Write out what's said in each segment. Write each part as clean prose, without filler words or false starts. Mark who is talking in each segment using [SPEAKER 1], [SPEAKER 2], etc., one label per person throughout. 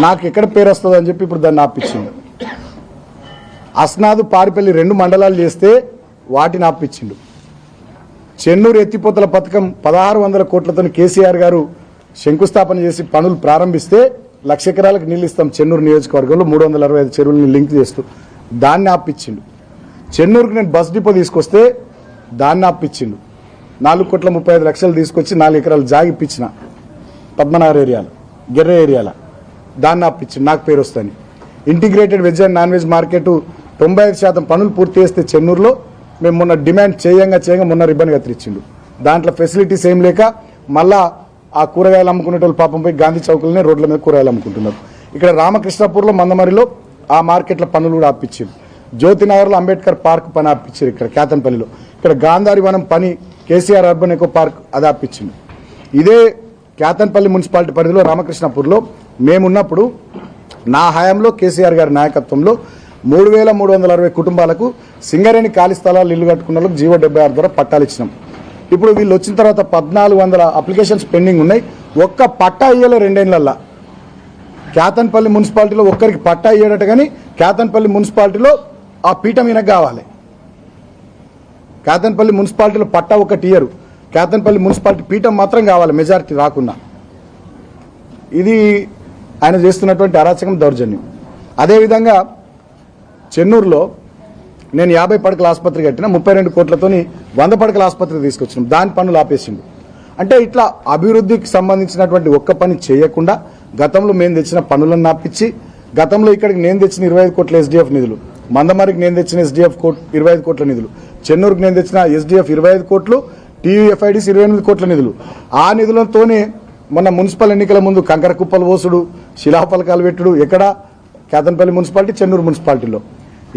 [SPEAKER 1] నాకు ఎక్కడ పేరు వస్తుంది అని చెప్పి ఇప్పుడు దాన్ని ఆపించిండు. అస్నాదు పారిపల్లి 2 మండలాలు చేస్తే వాటిని ఆపించిండు. చెన్నూరు ఎత్తిపోతల పథకం 1600 కోట్లతో కేసీఆర్ గారు శంకుస్థాపన చేసి పనులు ప్రారంభిస్తే 1,00,000 ఎకరాలకు నీళ్ళు ఇస్తాం చెన్నూరు నియోజకవర్గంలో 365 చెరువులను లింక్ చేస్తూ దాన్ని ఆపించిండు. చెన్నూరుకు నేను బస్ డిపో తీసుకొస్తే దాన్ని ఆపించిండు. 4,35,00,000 తీసుకొచ్చి 4 ఎకరాలు జాగిప్పించిన పద్మనాభర్ ఏరియాలో గెర్ర ఏరియాలో దాన్ని ఆపించిండు. నాకు పేరు వస్తాను. Integrated veg and non veg market 95% పనులు పూర్తి చేస్తే చెన్నూరులో మేము మొన్న డిమాండ్ చేయంగా మొన్న రిబ్బన్ కత్తిరించిండు. దాంట్లో ఫెసిలిటీస్ ఏం లేక మళ్ళా ఆ కూరగాయలు అమ్ముకునేటోళ్ళు పాపం పోయి గాంధీ చౌకులనే రోడ్ల మీద కూరగాయలు అమ్ముకుంటున్నారు. ఇక్కడ రామకృష్ణాపూర్లో మందమరిలో ఆ మార్కెట్ల పనులు కూడా ఆపించారు. జ్యోతినగర్లో అంబేద్కర్ పార్క్ పని ఆపించారు. ఇక్కడ కేతన్పల్లిలో ఇక్కడ గాంధారి వనం పని కేసీఆర్ అర్బన్ ఎకో పార్క్ అది ఆపించింది. ఇదే కేతన్పల్లి మున్సిపాలిటీ పరిధిలో రామకృష్ణాపూర్లో మేమున్నప్పుడు నా హయాంలో కేసీఆర్ గారి నాయకత్వంలో 3,360 కుటుంబాలకు సింగరేణి ఖాళీ స్థలాలు ఇల్లు కట్టుకున్న వాళ్ళకి జీవో 76 ద్వారా పట్టాలు ఇచ్చినాం. ఇప్పుడు వీళ్ళు వచ్చిన తర్వాత 1,400 అప్లికేషన్స్ పెండింగ్ ఉన్నాయి. ఒక్క పట్టా ఇయ్యలే 2 ఏళ్లల్లా. కేతన్పల్లి మున్సిపాలిటీలో ఒక్కరికి పట్టా ఇయ్యడట, కానీ కేతన్పల్లి మున్సిపాలిటీలో ఆ పీఠం ఈయనకు కావాలి. కేతన్పల్లి మున్సిపాలిటీలో పట్టా ఒకటి ఇయ్యరు, కేతన్పల్లి మున్సిపాలిటీ పీఠం మాత్రం కావాలి మెజారిటీ రాకున్నా. ఇది ఆయన చేస్తున్నటువంటి అరాచకం, దౌర్జన్యం. అదేవిధంగా చెన్నూరులో నేను 50 పడకల ఆసుపత్రి కట్టిన 32 కోట్లతోని 100 పడకల ఆసుపత్రి తీసుకొచ్చినాం. దాని పనులు ఆపేసిండు. అంటే ఇట్లా అభివృద్ధికి సంబంధించినటువంటి ఒక్క పని చేయకుండా గతంలో మేము తెచ్చిన పనులను ఆపించి, గతంలో ఇక్కడికి నేను తెచ్చిన 25 కోట్ల ఎస్డిఎఫ్ నిధులు, మందమరికి నేను తెచ్చిన ఎస్డిఎఫ్ 25 కోట్ల నిధులు, చెన్నూరుకు నేను తెచ్చిన ఎస్డిఎఫ్ 25 కోట్లు, టీయూఎఫ్ఐడిసి 28 కోట్ల నిధులు. ఆ నిధులతోనే మొన్న మున్సిపల్ ఎన్నికల ముందు కంకర కుప్పలు పోసుడు, శిలాఫలకాలు పెట్టుడు ఎక్కడ కేతన్పల్లి మున్సిపాలిటీ, చెన్నూరు మున్సిపాలిటీలో.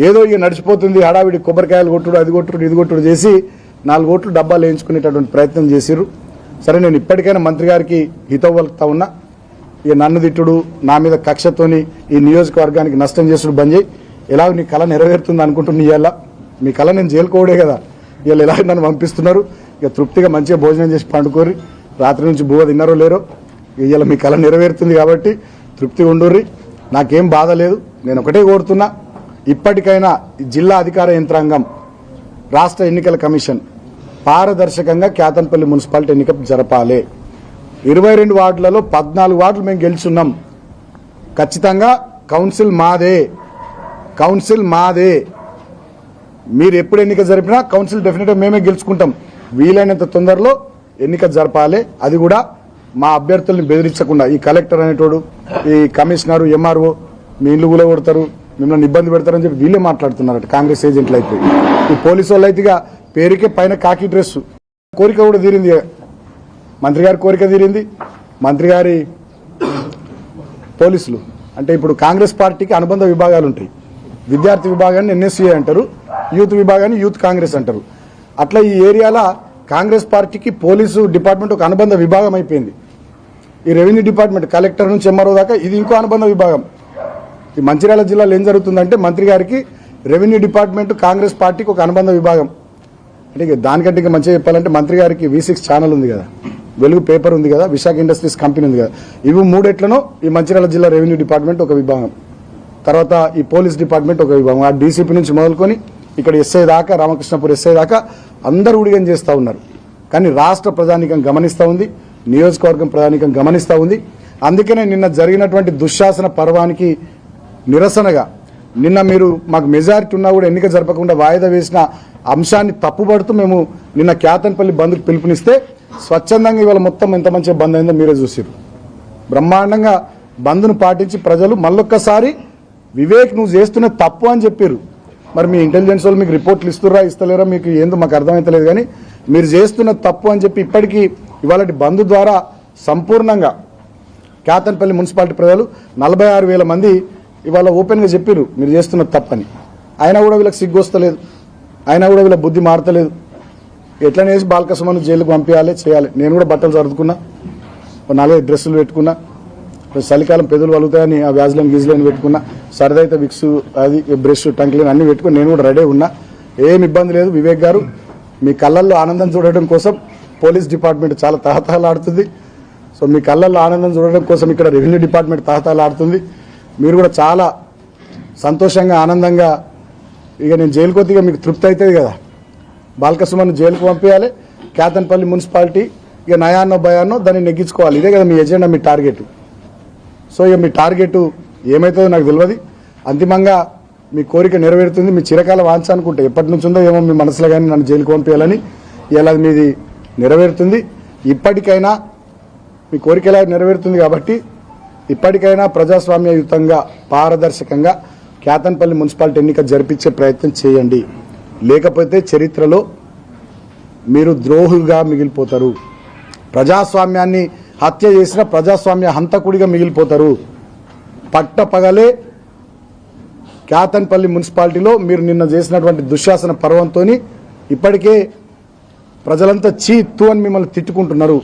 [SPEAKER 1] ఏదో ఇక నడిచిపోతుంది హడావిడి కొబ్బరికాయలు కొట్టుడు, అది కొట్టుడు, ఇది కొట్టుడు చేసి 4 ఓట్లు డబ్బాలు వేయించుకునేటటువంటి ప్రయత్నం చేసిర్రు. సరే, నేను ఇప్పటికైనా మంత్రి గారికి హితవు పలుకుతా ఉన్నా. ఇక నన్ను తిట్టుడు, నా మీద కక్షతోని ఈ నియోజకవర్గానికి నష్టం చేసుడు బంద్ చేయి. ఎలాగ నీ కళ నెరవేరుతుంది అనుకుంటున్నా. ఇవాళ మీ కళ నేను జైలుకోవడే కదా. ఇవాళ ఎలాగ నన్ను పంపిస్తున్నారు. ఇక తృప్తిగా మంచిగా భోజనం చేసి పండుకోరి, రాత్రి నుంచి బువ్వ తిన్నారో లేరో, ఇవాళ మీ కళ నెరవేరుతుంది కాబట్టి తృప్తిగా ఉండుర్రి. నాకేం బాధ లేదు. నేను ఒకటే కోరుతున్నా, ఇప్పటికైనా జిల్లా అధికార యంత్రాంగం, రాష్ట్ర ఎన్నికల కమిషన్ పారదర్శకంగా కేతన్పల్లి మున్సిపాలిటీ ఎన్నిక జరపాలి. 22 వార్డులలో 14 వార్డులు మేము గెలుచున్నాం. ఖచ్చితంగా కౌన్సిల్ మాదే. మీరు ఎప్పుడు ఎన్నిక జరిపినా కౌన్సిల్ డెఫినెట్గా మేమే గెలుచుకుంటాం. వీలైనంత తొందరలో ఎన్నిక జరపాలి. అది కూడా మా అభ్యర్థుల్ని బెదిరించకుండా. ఈ కలెక్టర్ అనేటోడు, ఈ కమిషనరు, ఎంఆర్ఓ మీ ఇల్లు కూడా కొడతారు, మిమ్మల్ని ఇబ్బంది పెడతారని చెప్పి వీళ్ళే మాట్లాడుతున్నారట. కాంగ్రెస్ ఏజెంట్లు అయిపోయి ఈ పోలీసు వాళ్ళు అయితే పేరుకే పైన కాకి డ్రెస్. కోరిక కూడా తీరింది, మంత్రి గారి కోరిక తీరింది. మంత్రి గారి పోలీసులు అంటే ఇప్పుడు కాంగ్రెస్ పార్టీకి అనుబంధ విభాగాలు ఉంటాయి. విద్యార్థి విభాగాన్ని ఎన్ఎస్సీఏ అంటారు, యూత్ విభాగాన్ని యూత్ కాంగ్రెస్ అంటారు. అట్లా ఈ ఏరియాలో కాంగ్రెస్ పార్టీకి పోలీసు డిపార్ట్మెంట్ ఒక అనుబంధ విభాగం అయిపోయింది. ఈ రెవెన్యూ డిపార్ట్మెంట్ కలెక్టర్ నుంచి ఎంఆర్ఓ దాకా ఇది ఇంకో అనుబంధ విభాగం. ఈ మంచిర్యాల జిల్లాలో ఏం జరుగుతుందంటే మంత్రి గారికి రెవెన్యూ డిపార్ట్మెంట్ కాంగ్రెస్ పార్టీకి ఒక అనుబంధ విభాగం. అంటే దానికంటే ఇంకా మంచిగా చెప్పాలంటే మంత్రి గారికి V6 ఛానల్ ఉంది కదా, వెలుగు పేపర్ ఉంది కదా, విశాఖ ఇండస్ట్రీస్ కంపెనీ ఉంది కదా, ఇవి 3 ఈ మంచిర్యాల జిల్లా రెవెన్యూ డిపార్ట్మెంట్ ఒక విభాగం, తర్వాత ఈ పోలీస్ డిపార్ట్మెంట్ ఒక విభాగం. ఆ డీసీపీ నుంచి మొదలుకొని ఇక్కడ ఎస్ఐ దాకా, రామకృష్ణపూర్ ఎస్ఐ దాకా అందరూ ఉడిగం చేస్తూ ఉన్నారు. కానీ రాష్ట్ర ప్రజానీకం గమనిస్తూ ఉంది, నియోజకవర్గం ప్రజానీకం గమనిస్తూ ఉంది. అందుకనే నిన్న జరిగినటువంటి దుశ్శాసన పర్వానికి నిరసనగా నిన్న మీరు మాకు మెజారిటీ ఉన్నా కూడా ఎన్నిక జరపకుండా వాయిదా వేసిన అంశాన్ని తప్పుపడుతూ మేము నిన్న కేతన్పల్లి బంద్కు పిలుపునిస్తే స్వచ్ఛందంగా ఇవాళ మొత్తం ఎంత మంచిగా బంద్ అయిందో మీరే చూసారు. బ్రహ్మాండంగా బంద్ను పాటించి ప్రజలు మళ్ళొక్కసారి వివేక్ నువ్వు చేస్తున్న తప్పు అని చెప్పారు. మరి మీ ఇంటెలిజెన్స్ వాళ్ళు మీకు రిపోర్ట్లు ఇస్తలేరా మీకు ఏందో మాకు అర్థమైతలేదు. కానీ మీరు చేస్తున్న తప్పు అని చెప్పి ఇప్పటికీ ఇవాళ బంద్ ద్వారా సంపూర్ణంగా కేతన్పల్లి మున్సిపాలిటీ ప్రజలు 46,000 మంది ఇవాళ ఓపెన్గా చెప్పారు మీరు చేస్తున్న తప్పని. అయినా కూడా వీళ్ళకి సిగ్గు వస్తలేదు, అయినా కూడా వీళ్ళ బుద్ధి మారతలేదు. ఎట్లనే వేసి బాలకృష్ణను జైలుకు పంపించాలి, చేయాలి. నేను కూడా బట్టలు సర్దుకున్నా, 4 డ్రెస్సులు పెట్టుకున్నా, చలికాలం పెదవులు వలుగుతాయని ఆ వ్యాజ్లైన్ గీజ్లైన్ పెట్టుకున్నా, సరదైతే విక్స్ అది బ్రష్ టంక్లైన్ అన్ని పెట్టుకుని నేను కూడా రెడీ ఉన్నా. ఏం ఇబ్బంది లేదు. వివేక్ గారు మీ కళ్ళల్లో ఆనందం చూడటం కోసం పోలీస్ డిపార్ట్మెంట్ చాలా తహతహలాడుతుంది. సో మీ కళ్ళల్లో ఆనందం చూడడం కోసం ఇక్కడ రెవెన్యూ డిపార్ట్మెంట్ తహతలాడుతుంది. మీరు కూడా చాలా సంతోషంగా ఆనందంగా ఇక నేను జైలుకి పోతే ఇక మీకు తృప్తి అవుతుంది కదా. బాల్కసుమన్ను జైలుకు పంపించాలి, కేతన్పల్లి మున్సిపాలిటీ ఇక నయాన్నో భయాన్నో దాన్ని నెగ్గించుకోవాలి. ఇదే కదా మీ ఎజెండా, మీ టార్గెట్. సో ఇక మీ టార్గెట్ ఏమవుతుందో నాకు తెలియదు. అంతిమంగా మీ కోరిక నెరవేరుతుంది. మీ చిరకాల వాంఛ అనుకుంటే ఎప్పటి నుంచి ఉందో ఏమో మీ మనసులో కానీ నన్ను జైలుకు పంపించాలని, ఇలా మీది నెరవేరుతుంది. ఇప్పటికైనా మీ కోరిక ఎలా నెరవేరుతుంది కాబట్టి ఇప్పటికైనా ప్రజాస్వామ్యయుతంగా పారదర్శకంగా కేతన్పల్లి మున్సిపాలిటీ ఎన్నిక జరిపించే ప్రయత్నం చేయండి. లేకపోతే చరిత్రలో మీరు ద్రోహుగా మిగిలిపోతారు. ప్రజాస్వామ్యాన్ని హత్య చేసిన ప్రజాస్వామ్య హంతకుడిగా మిగిలిపోతారు. పట్టపగలే కేతన్పల్లి మున్సిపాలిటీలో మీరు నిన్న చేసినటువంటి దుశ్శాసన పర్వంతో ఇప్పటికే ప్రజలంతా చీత్తు అని మిమ్మల్ని తిట్టుకుంటున్నారు.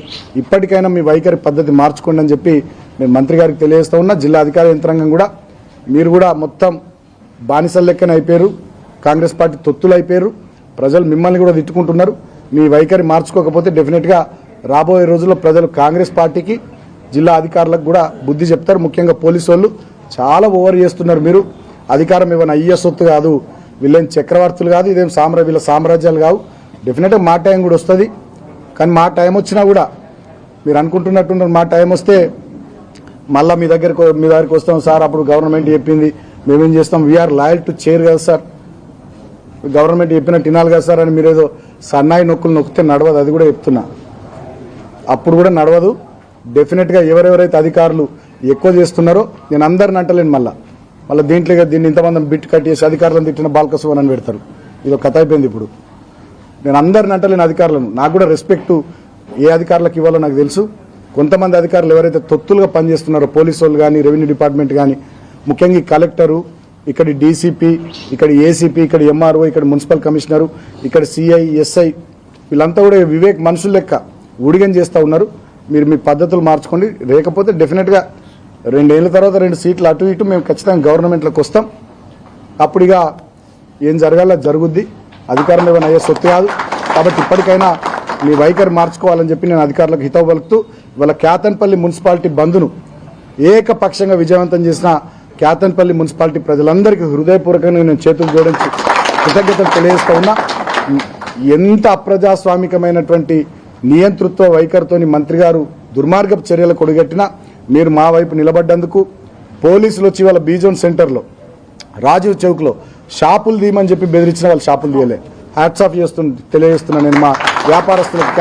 [SPEAKER 1] ఇప్పటికైనా మీ వైఖరి పద్ధతి మార్చుకోండి అని చెప్పి నేను మంత్రి గారికి తెలియజేస్తా ఉన్నా. జిల్లా అధికార యంత్రాంగం కూడా మీరు కూడా మొత్తం బానిసల లెక్కన అయిపోయారు, కాంగ్రెస్ పార్టీ తొత్తులు అయిపోయారు. ప్రజలు మిమ్మల్ని కూడా తిట్టుకుంటున్నారు. మీ వైఖరి మార్చుకోకపోతే డెఫినెట్గా రాబోయే రోజుల్లో ప్రజలు కాంగ్రెస్ పార్టీకి, జిల్లా అధికారులకు కూడా బుద్ధి చెప్తారు. ముఖ్యంగా పోలీసు వాళ్ళు చాలా ఓవర్ చేస్తున్నారు. మీరు అధికారం ఇవ్వని అయ్యే సొత్తు కాదు, వీళ్ళేం చక్రవర్తులు కాదు, ఇదేం వీళ్ళ సామ్రాజ్యాలు కావు. డెఫినెట్గా మా టైం కూడా వస్తుంది. కానీ మా టైం వచ్చినా కూడా మీరు అనుకుంటున్నట్టున్నారు మా టైం వస్తే మళ్ళీ మీ దగ్గరికి వస్తాం సార్, అప్పుడు గవర్నమెంట్ చెప్పింది మేమేం చేస్తాం, వీఆర్ లాయల్ టు చైర్ కదా సార్, గవర్నమెంట్ చెప్పినట్టు వినాలి కదా సార్ అని మీరు ఏదో సన్నాయి నొక్కులు నొక్కితే నడవదు. అది కూడా చెప్తున్నా, అప్పుడు కూడా నడవదు. డెఫినెట్గా ఎవరెవరైతే అధికారులు ఎక్కువ చేస్తున్నారో నేను అందరిని అంటలేను. మళ్ళీ దీన్ని ఇంతమంది బిట్ కట్ చేసి అధికారులను తిట్టిన బాల్కసుమన్ అని పెడతారు. ఇదో కథ అయిపోయింది. ఇప్పుడు నేను అందరిని అంటలేను అధికారులను. నాకు కూడా రెస్పెక్ట్ ఏ అధికారులకు ఇవ్వాలో నాకు తెలుసు. కొంతమంది అధికారులు ఎవరైతే తొత్తులుగా పనిచేస్తున్నారో, పోలీసు వాళ్ళు కానీ, రెవెన్యూ డిపార్ట్మెంట్ కానీ, ముఖ్యంగా ఈ కలెక్టరు, ఇక్కడ డీసీపీ, ఇక్కడ ఏసీపీ, ఇక్కడ ఎంఆర్ఓ, ఇక్కడ మున్సిపల్ కమిషనరు, ఇక్కడ సిఐ, ఎస్ఐ, వీళ్ళంతా కూడా వివేక్ మనుషుల లెక్క ఊడిగం చేస్తూ ఉన్నారు. మీరు మీ పద్ధతులు మార్చుకోండి. లేకపోతే డెఫినెట్గా 2 ఏళ్ల తర్వాత 2 సీట్లు అటు ఇటు మేము ఖచ్చితంగా గవర్నమెంట్లోకి వస్తాం. అప్పుడు ఇక ఏం జరగాలో జరుగుద్ది. అధికారం ఏమైనా అయ్యే సొత్తు కాదు. కాబట్టి ఇప్పటికైనా మీ వైఖరి మార్చుకోవాలని చెప్పి నేను అధికారులకు హితవు పలుకుతూ ఇవాళ కేతన్పల్లి మున్సిపాలిటీ బంద్ను ఏకపక్షంగా విజయవంతం చేసిన కేతన్పల్లి మున్సిపాలిటీ ప్రజలందరికీ హృదయపూర్వకంగా నేను చేతులు జోడించి కృతజ్ఞతలు తెలియజేస్తా ఉన్నా. ఎంత అప్రజాస్వామికమైనటువంటి నియంతృత్వ వైఖరితోని మంత్రి గారు దుర్మార్గపు చర్యలకు ఒడిగట్టినా మీరు మా వైపు నిలబడ్డందుకు, పోలీసులు వచ్చి వాళ్ళ బీజోన్ సెంటర్లో రాజీవ్ చౌక్లో షాపులు తీయమని చెప్పి బెదిరించిన వాళ్ళు షాపులు తీయలే. హ్యాట్స్ ఆఫ్ తెలియజేస్తున్నా నేను మా వ్యాపారస్తులకు.